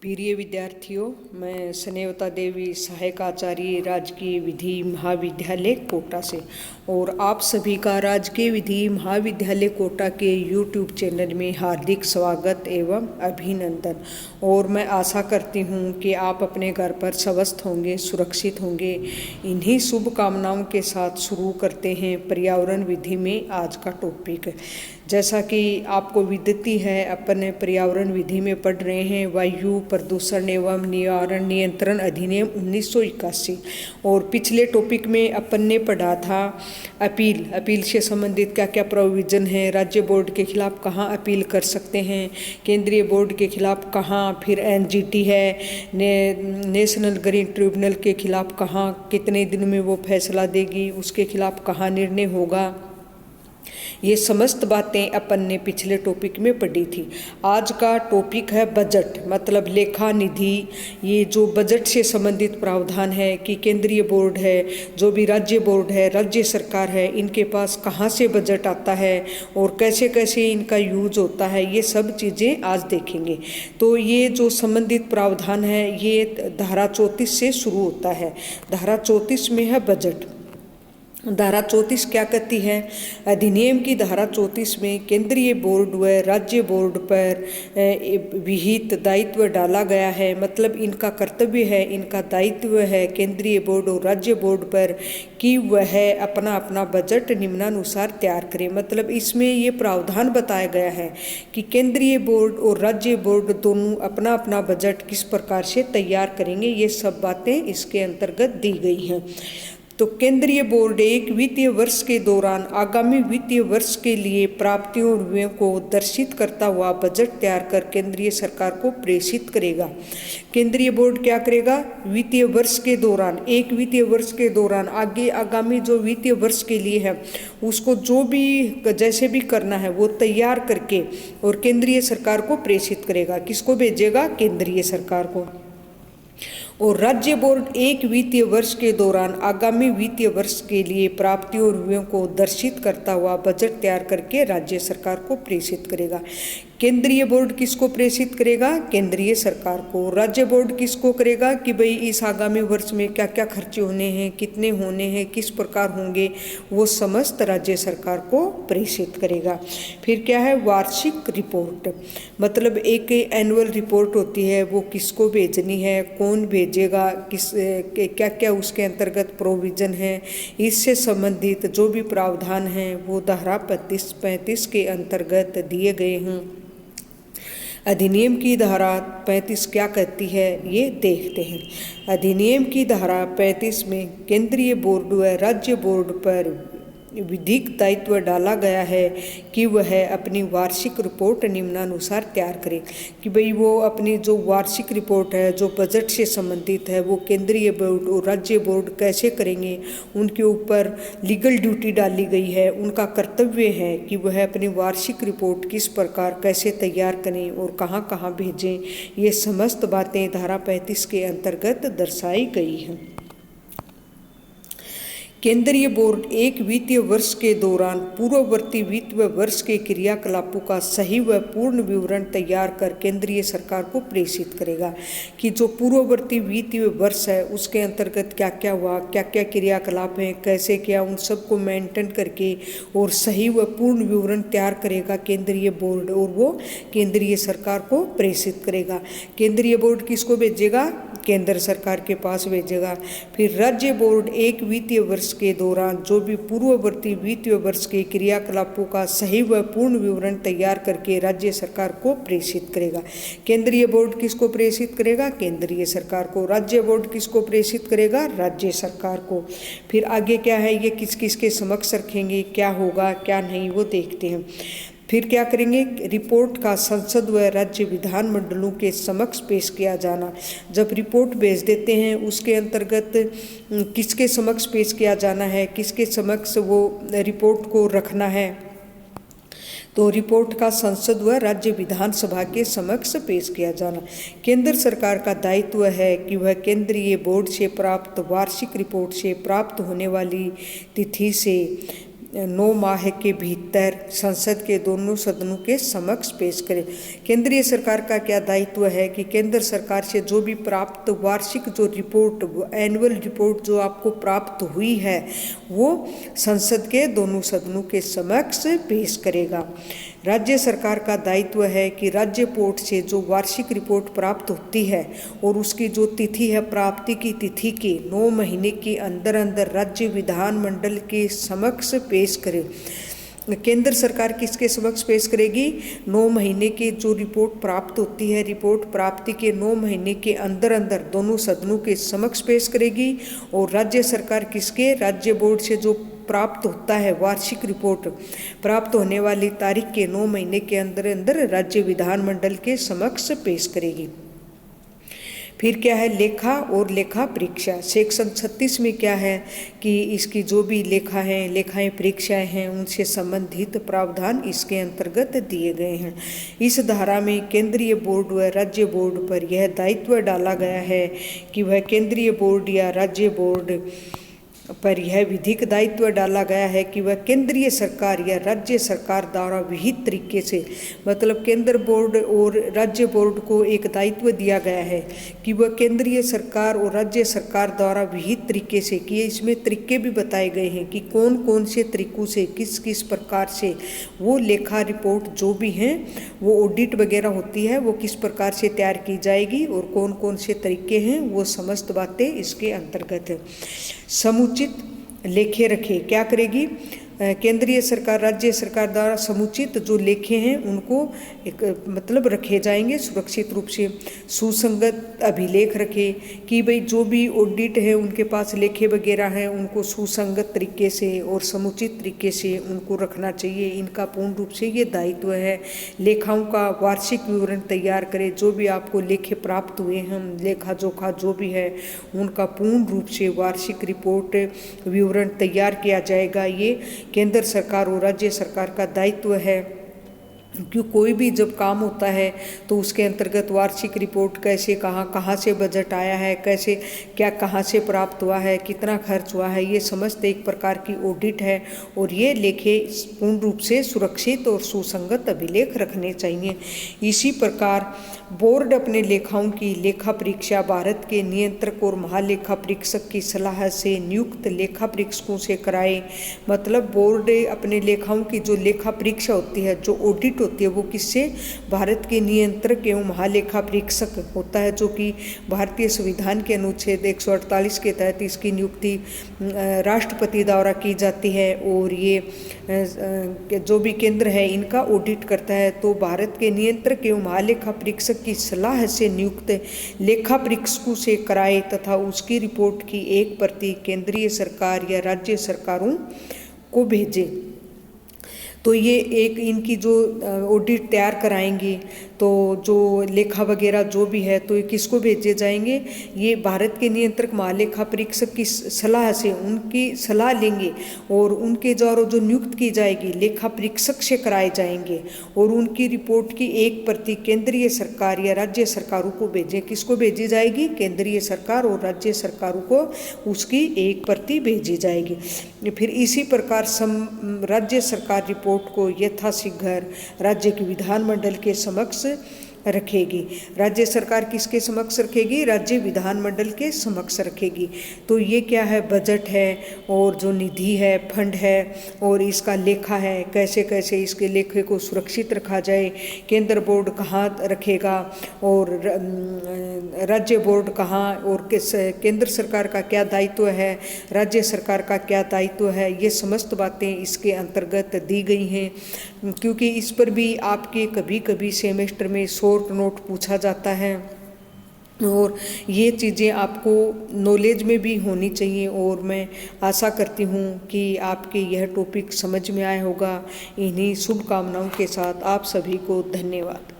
प्रिय विद्यार्थियों, मैं स्नेहता देवी, सहायक आचार्य, राजकीय विधि महाविद्यालय कोटा से, और आप सभी का राजकीय विधि महाविद्यालय कोटा के YouTube चैनल में हार्दिक स्वागत एवं अभिनंदन। और मैं आशा करती हूँ कि आप अपने घर पर स्वस्थ होंगे, सुरक्षित होंगे। इन्हीं शुभकामनाओं के साथ शुरू करते हैं पर्यावरण विधि में आज का टॉपिक। जैसा कि आपको विदित है, अपन पर्यावरण विधि में पढ़ रहे हैं वायु प्रदूषण एवं निवारण नियंत्रण अधिनियम 1981। और पिछले टॉपिक में अपन ने पढ़ा था अपील से संबंधित क्या क्या प्रोविज़न है, राज्य बोर्ड के खिलाफ कहाँ अपील कर सकते हैं, केंद्रीय बोर्ड के खिलाफ कहाँ, फिर एनजीटी है नेशनल ग्रीन ट्रिब्यूनल के खिलाफ कहाँ, कितने दिन में वो फैसला देगी, उसके खिलाफ कहाँ निर्णय होगा। ये समस्त बातें अपन ने पिछले टॉपिक में पढ़ी थी। आज का टॉपिक है बजट, मतलब लेखा निधि। ये जो बजट से संबंधित प्रावधान है कि केंद्रीय बोर्ड है, जो भी राज्य बोर्ड है, राज्य सरकार है, इनके पास कहाँ से बजट आता है और कैसे कैसे इनका यूज होता है, ये सब चीज़ें आज देखेंगे। तो ये जो संबंधित प्रावधान है ये धारा 34 से शुरू होता है। धारा 34 में है बजट। धारा 34 क्या कहती है? अधिनियम की धारा 34 में केंद्रीय बोर्ड व राज्य बोर्ड पर विहित दायित्व डाला गया है, मतलब इनका कर्तव्य है, इनका दायित्व है केंद्रीय बोर्ड और राज्य बोर्ड पर कि वह अपना अपना बजट निम्नानुसार तैयार करें। मतलब इसमें ये प्रावधान बताया गया है कि केंद्रीय बोर्ड और राज्य बोर्ड दोनों अपना अपना बजट किस प्रकार से तैयार करेंगे, ये सब बातें इसके अंतर्गत दी गई हैं। तो केंद्रीय बोर्ड एक वित्तीय वर्ष के दौरान आगामी वित्तीय वर्ष के लिए प्राप्तियों और व्ययों को दर्शित करता हुआ बजट तैयार कर केंद्रीय सरकार को प्रेषित करेगा। केंद्रीय बोर्ड क्या करेगा? वित्तीय वर्ष के दौरान, एक वित्तीय वर्ष के दौरान आगामी जो वित्तीय वर्ष के लिए है उसको जो भी जैसे भी करना है वो तैयार करके और केंद्रीय सरकार को प्रेषित करेगा। किसको भेजेगा? केंद्रीय सरकार को। और राज्य बोर्ड एक वित्तीय वर्ष के दौरान आगामी वित्तीय वर्ष के लिए प्राप्तियों और व्ययों को दर्शित करता हुआ बजट तैयार करके राज्य सरकार को प्रेषित करेगा। केंद्रीय बोर्ड किसको प्रेषित करेगा? केंद्रीय सरकार को। राज्य बोर्ड किसको करेगा कि भाई इस आगामी वर्ष में क्या क्या खर्चे होने हैं, कितने होने हैं, किस प्रकार होंगे, वो समस्त राज्य सरकार को प्रेषित करेगा। फिर क्या है? वार्षिक रिपोर्ट, मतलब एक एनुअल रिपोर्ट होती है, वो किसको भेजनी है, कौन भेजेगा, किस क्या क्या उसके अंतर्गत प्रोविज़न है, इससे संबंधित जो भी प्रावधान हैं वो धारा 35 के अंतर्गत दिए गए हैं। अधिनियम की धारा 35 क्या कहती है ये देखते हैं। अधिनियम की धारा 35 में केंद्रीय बोर्ड व राज्य बोर्ड पर विधिक दायित्व डाला गया है कि वह अपनी वार्षिक रिपोर्ट निम्नानुसार तैयार करे। कि भाई वो अपनी जो वार्षिक रिपोर्ट है, जो बजट से संबंधित है, वो केंद्रीय बोर्ड और राज्य बोर्ड कैसे करेंगे, उनके ऊपर लीगल ड्यूटी डाली गई है, उनका कर्तव्य है कि वह अपनी वार्षिक रिपोर्ट किस प्रकार कैसे तैयार करें और कहाँ कहाँ भेजें। ये समस्त बातें धारा 35 के अंतर्गत दर्शाई गई हैं। केंद्रीय बोर्ड एक वित्तीय वर्ष के दौरान पूर्ववर्ती वित्तीय वर्ष के क्रियाकलापों का सही व पूर्ण विवरण तैयार कर केंद्रीय सरकार को प्रेषित करेगा। कि जो पूर्ववर्ती वित्तीय वर्ष है उसके अंतर्गत क्या क्या हुआ, क्या क्या क्रियाकलाप हैं, कैसे क्या, उन सबको मेंटेन करके और सही व पूर्ण विवरण तैयार करेगा केंद्रीय बोर्ड और वो केंद्रीय सरकार को प्रेषित करेगा। केंद्रीय बोर्ड किसको भेजेगा? केंद्र सरकार के पास भेजेगा। फिर राज्य बोर्ड एक वित्तीय वर्ष के दौरान जो भी पूर्ववर्ती वित्तीय वर्ष के क्रियाकलापों का सही व पूर्ण विवरण तैयार करके राज्य सरकार को प्रेषित करेगा। केंद्रीय बोर्ड किसको प्रेषित करेगा? केंद्रीय सरकार को। राज्य बोर्ड किसको प्रेषित करेगा? राज्य सरकार को। फिर आगे क्या है, ये किस किस के समक्ष रखेंगे, क्या होगा क्या नहीं, वो देखते हैं। फिर क्या करेंगे? रिपोर्ट का संसद व राज्य विधानमंडलों के समक्ष पेश किया जाना। जब रिपोर्ट भेज देते हैं उसके अंतर्गत किसके समक्ष पेश किया जाना है, किसके समक्ष वो रिपोर्ट को रखना है, तो रिपोर्ट का संसद व राज्य विधानसभा के समक्ष पेश किया जाना। केंद्र सरकार का दायित्व है कि वह केंद्रीय बोर्ड से प्राप्त वार्षिक रिपोर्ट से प्राप्त होने वाली तिथि से 9 माह के भीतर संसद के दोनों सदनों के समक्ष पेश करें। केंद्रीय सरकार का क्या दायित्व है कि केंद्र सरकार से जो भी प्राप्त वार्षिक जो रिपोर्ट, एनुअल रिपोर्ट जो आपको प्राप्त हुई है, वो संसद के दोनों सदनों के समक्ष पेश करेगा। राज्य सरकार का दायित्व है कि राज्य बोर्ड से जो वार्षिक रिपोर्ट प्राप्त होती है और उसकी जो तिथि है, प्राप्ति की तिथि के 9 महीने के अंदर अंदर राज्य विधानमंडल के समक्ष पेश करे। केंद्र सरकार किसके समक्ष पेश करेगी? 9 महीने के जो रिपोर्ट प्राप्त होती है, रिपोर्ट प्राप्ति के 9 महीने के अंदर अंदर दोनों सदनों के समक्ष पेश करेगी। और राज्य सरकार किसके? राज्य बोर्ड से जो प्राप्त होता है वार्षिक रिपोर्ट, प्राप्त होने वाली तारीख के 9 महीने के अंदर अंदर राज्य विधानमंडल के समक्ष पेश करेगी। फिर क्या है? लेखा और लेखा परीक्षा। सेक्शन 36 में क्या है कि इसकी जो भी लेखा है, लेखाएं परीक्षाएं हैं, उनसे संबंधित प्रावधान इसके अंतर्गत दिए गए हैं। इस धारा में केंद्रीय बोर्ड व राज्य बोर्ड पर यह दायित्व डाला गया है कि वह केंद्रीय बोर्ड या राज्य बोर्ड पर यह विधिक दायित्व डाला गया है कि वह केंद्रीय सरकार या राज्य सरकार द्वारा विहित तरीके से, मतलब केंद्र बोर्ड और राज्य बोर्ड को एक दायित्व दिया गया है कि वह केंद्रीय सरकार और राज्य सरकार द्वारा विहित तरीके से, कि इसमें तरीके भी बताए गए हैं कि कौन कौन से तरीकों से, किस किस प्रकार से वो लेखा रिपोर्ट जो भी हैं, वो ऑडिट वगैरह होती है, वो किस प्रकार से तैयार की जाएगी और कौन कौन से तरीके हैं, वो समस्त बातें इसके अंतर्गत है। समुचित लेखे रखे क्या करेगी? केंद्रीय सरकार, राज्य सरकार द्वारा समुचित जो लेखे हैं उनको एक मतलब रखे जाएंगे सुरक्षित रूप से। सुसंगत अभिलेख रखे कि भाई जो भी ऑडिट है उनके पास लेखे वगैरह हैं, उनको सुसंगत तरीके से और समुचित तरीके से उनको रखना चाहिए। इनका पूर्ण रूप से ये दायित्व है। लेखाओं का वार्षिक विवरण तैयार करें। जो भी आपको लेखे प्राप्त हुए हैं, लेखा जोखा जो भी है, उनका पूर्ण रूप से वार्षिक रिपोर्ट विवरण तैयार किया जाएगा। ये केंद्र सरकार और राज्य सरकार का दायित्व है। क्यों कोई भी जब काम होता है तो उसके अंतर्गत वार्षिक रिपोर्ट कैसे, कहाँ से बजट आया है, कैसे क्या कहाँ से प्राप्त हुआ है, कितना खर्च हुआ है, ये समस्त एक प्रकार की ऑडिट है। और ये लेखे पूर्ण रूप से सुरक्षित और सुसंगत अभिलेख रखने चाहिए। इसी प्रकार बोर्ड अपने लेखाओं की लेखा परीक्षा भारत के नियंत्रक और महालेखा परीक्षक की सलाह से नियुक्त लेखा परीक्षकों से कराए। मतलब बोर्ड अपने लेखाओं की जो लेखा परीक्षा होती है, जो ऑडिट होती है, वो किससे? भारत के नियंत्रक एवं महालेखा परीक्षक होता है, जो कि भारतीय संविधान के अनुच्छेद 148 के तहत इसकी नियुक्ति राष्ट्रपति द्वारा की जाती है। और ये जो भी केंद्र है इनका ऑडिट करता है। तो भारत के नियंत्रक एवं महालेखा परीक्षक की सलाह से नियुक्त लेखा परीक्षकों से कराए तथा उसकी रिपोर्ट की एक प्रति केंद्रीय सरकार या राज्य सरकारों को भेजे। तो ये एक इनकी जो ऑडिट तैयार कराएंगे, तो जो लेखा वगैरह जो भी है, तो ये किसको भेजे जाएंगे? ये भारत के नियंत्रक महालेखा परीक्षक की सलाह से, उनकी सलाह लेंगे और उनके द्वारा जो नियुक्त की जाएगी लेखा परीक्षक से कराए जाएंगे। और उनकी रिपोर्ट की एक प्रति केंद्रीय सरकार या राज्य सरकारों को भेजें। किसको भेजी जाएगी? केंद्रीय सरकार और राज्य सरकारों को उसकी एक प्रति भेजी जाएगी। फिर इसी प्रकार राज्य सरकार रिपोर्ट को यथाशीघ्र राज्य के विधानमंडल के समक्ष रखेगी। राज्य सरकार किसके समक्ष रखेगी? राज्य विधानमंडल के समक्ष रखेगी। तो ये क्या है? बजट है और जो निधि है, फंड है और इसका लेखा है, कैसे कैसे इसके लेखे को सुरक्षित रखा जाए, केंद्र बोर्ड कहाँ रखेगा और राज्य बोर्ड कहाँ, और केंद्र सरकार का क्या दायित्व है, राज्य सरकार का क्या दायित्व है, ये समस्त बातें इसके अंतर्गत दी गई हैं। क्योंकि इस पर भी आपके कभी कभी सेमेस्टर में शॉर्ट नोट पूछा जाता है और ये चीज़ें आपको नॉलेज में भी होनी चाहिए। और मैं आशा करती हूँ कि आपके यह टॉपिक समझ में आया होगा। इन्हीं शुभकामनाओं के साथ आप सभी को धन्यवाद।